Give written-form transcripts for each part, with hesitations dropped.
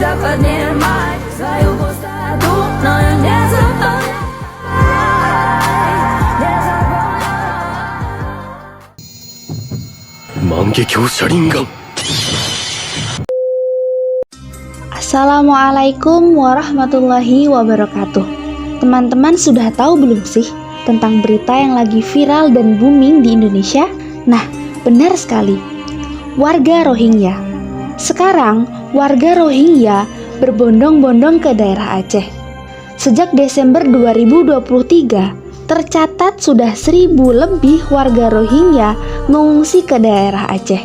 dapat nikmat selalu bersatu. No yang biasa Assalamualaikum warahmatullahi wabarakatuh. Teman-teman sudah tahu belum sih tentang berita yang lagi viral dan booming di Indonesia? Nah, benar sekali. Warga Rohingya. Sekarang, warga Rohingya berbondong-bondong ke daerah Aceh. Sejak Desember 2023, tercatat sudah 1.000 lebih warga Rohingya mengungsi ke daerah Aceh.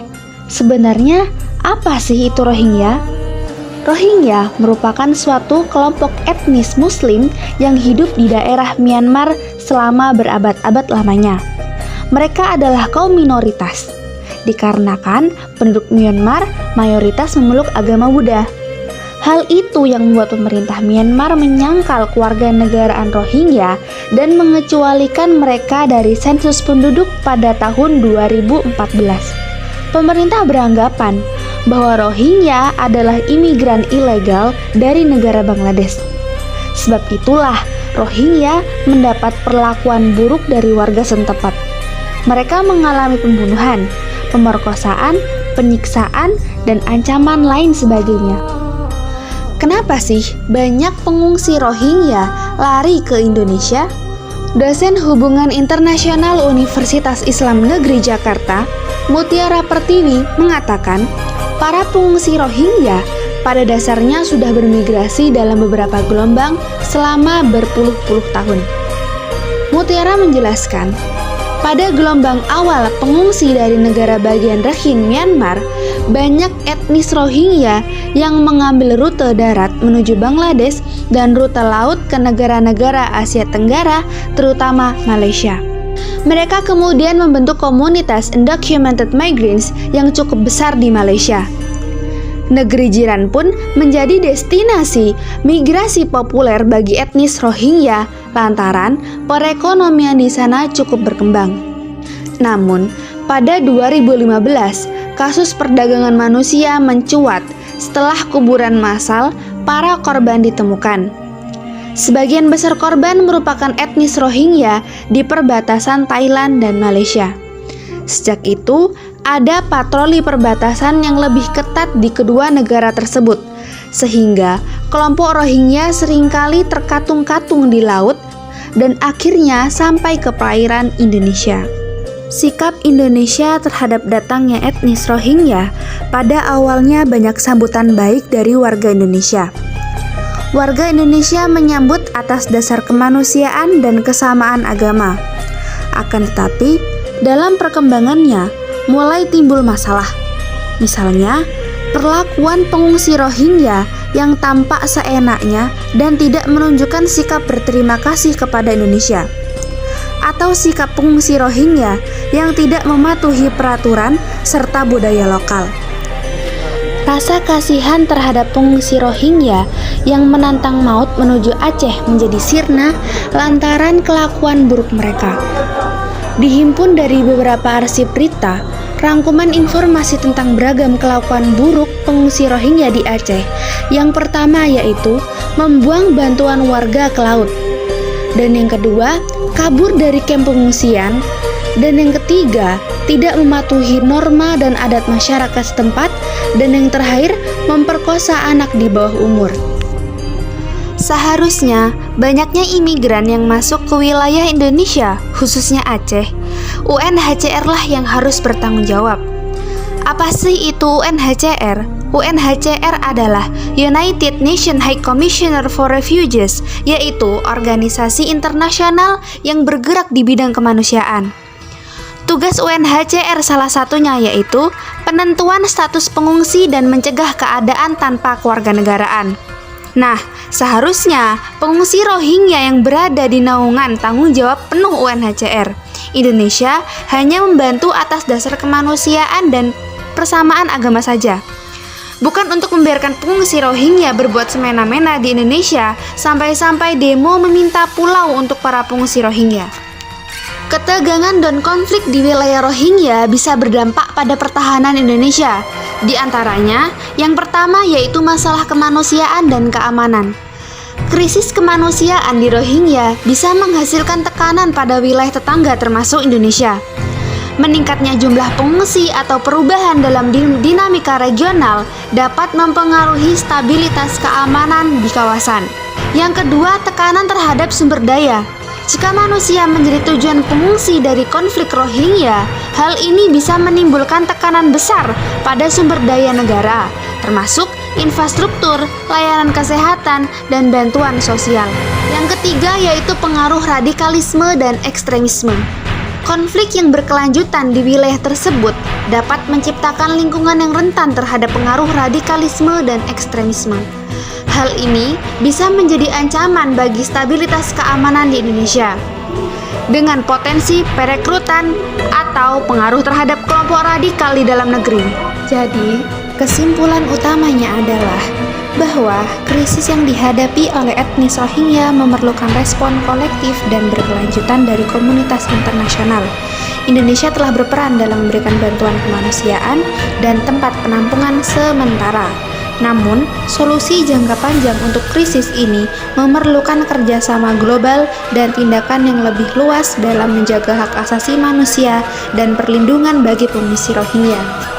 Sebenarnya, apa sih itu Rohingya? Rohingya merupakan suatu kelompok etnis Muslim yang hidup di daerah Myanmar selama berabad-abad lamanya. Mereka adalah kaum minoritas, dikarenakan penduduk Myanmar mayoritas memeluk agama Buddha. Hal itu yang membuat pemerintah Myanmar menyangkal kewarganegaraan Rohingya dan mengecualikan mereka dari sensus penduduk pada tahun 2014. Pemerintah beranggapan bahwa Rohingya adalah imigran ilegal dari negara Bangladesh. Sebab itulah Rohingya mendapat perlakuan buruk dari warga setempat. Mereka mengalami pembunuhan, pemerkosaan, penyiksaan, dan ancaman lain sebagainya. Kenapa sih banyak pengungsi Rohingya lari ke Indonesia? Dosen Hubungan Internasional Universitas Islam Negeri Jakarta, Mutiara Pertiwi, mengatakan para pengungsi Rohingya pada dasarnya sudah bermigrasi dalam beberapa gelombang selama berpuluh-puluh tahun. Mutiara menjelaskan, pada gelombang awal pengungsi dari negara bagian Rakhine Myanmar, banyak etnis Rohingya yang mengambil rute darat menuju Bangladesh dan rute laut ke negara-negara Asia Tenggara, terutama Malaysia. Mereka kemudian membentuk komunitas undocumented migrants yang cukup besar di Malaysia. Negeri jiran pun menjadi destinasi migrasi populer bagi etnis Rohingya lantaran perekonomian di sana cukup berkembang. Namun, pada 2015, kasus perdagangan manusia mencuat setelah kuburan massal para korban ditemukan. Sebagian besar korban merupakan etnis Rohingya di perbatasan Thailand dan Malaysia. Sejak itu, ada patroli perbatasan yang lebih ketat di kedua negara tersebut, sehingga kelompok Rohingya seringkali terkatung-katung di laut dan akhirnya sampai ke perairan Indonesia. Sikap Indonesia terhadap datangnya etnis Rohingya pada awalnya banyak sambutan baik dari warga Indonesia. Warga Indonesia menyambut atas dasar kemanusiaan dan kesamaan agama. Akan tetapi, dalam perkembangannya mulai timbul masalah. Misalnya, perlakuan pengungsi Rohingya yang tampak seenaknya dan tidak menunjukkan sikap berterima kasih kepada Indonesia. Atau sikap pengungsi Rohingya yang tidak mematuhi peraturan serta budaya lokal. Rasa kasihan terhadap pengungsi Rohingya yang menantang maut menuju Aceh menjadi sirna lantaran kelakuan buruk mereka. Dihimpun dari beberapa arsip berita, rangkuman informasi tentang beragam kelakuan buruk pengungsi Rohingya di Aceh. Yang pertama yaitu membuang bantuan warga ke laut. Dan yang kedua, kabur dari kamp pengungsian. Dan yang ketiga, tidak mematuhi norma dan adat masyarakat setempat. Dan yang terakhir, memperkosa anak di bawah umur. Seharusnya, banyaknya imigran yang masuk ke wilayah Indonesia, khususnya Aceh, UNHCR lah yang harus bertanggung jawab. Apa sih itu UNHCR? UNHCR adalah United Nations High Commissioner for Refugees, yaitu organisasi internasional yang bergerak di bidang kemanusiaan. Tugas UNHCR salah satunya yaitu penentuan status pengungsi dan mencegah keadaan tanpa kewarganegaraan. Nah, seharusnya pengungsi Rohingya yang berada di naungan tanggung jawab penuh UNHCR. Indonesia hanya membantu atas dasar kemanusiaan dan persamaan agama saja. Bukan untuk membiarkan pengungsi Rohingya berbuat semena-mena di Indonesia sampai-sampai demo meminta pulau untuk para pengungsi Rohingya. Ketegangan dan konflik di wilayah Rohingya bisa berdampak pada pertahanan Indonesia. Di antaranya, yang pertama yaitu masalah kemanusiaan dan keamanan. Krisis kemanusiaan di Rohingya bisa menghasilkan tekanan pada wilayah tetangga termasuk Indonesia. Meningkatnya jumlah pengungsi atau perubahan dalam dinamika regional dapat mempengaruhi stabilitas keamanan di kawasan. Yang kedua, tekanan terhadap sumber daya. Jika manusia menjadi tujuan pengungsi dari konflik Rohingya, hal ini bisa menimbulkan tekanan besar pada sumber daya negara, termasuk infrastruktur, layanan kesehatan, dan bantuan sosial. Yang ketiga yaitu pengaruh radikalisme dan ekstremisme. Konflik yang berkelanjutan di wilayah tersebut dapat menciptakan lingkungan yang rentan terhadap pengaruh radikalisme dan ekstremisme. Hal ini bisa menjadi ancaman bagi stabilitas keamanan di Indonesia, dengan potensi perekrutan atau pengaruh terhadap kelompok radikal di dalam negeri. Jadi, kesimpulan utamanya adalah bahwa krisis yang dihadapi oleh etnis Rohingya memerlukan respon kolektif dan berkelanjutan dari komunitas internasional. Indonesia telah berperan dalam memberikan bantuan kemanusiaan dan tempat penampungan sementara. Namun, solusi jangka panjang untuk krisis ini memerlukan kerjasama global dan tindakan yang lebih luas dalam menjaga hak asasi manusia dan perlindungan bagi pengungsi Rohingya.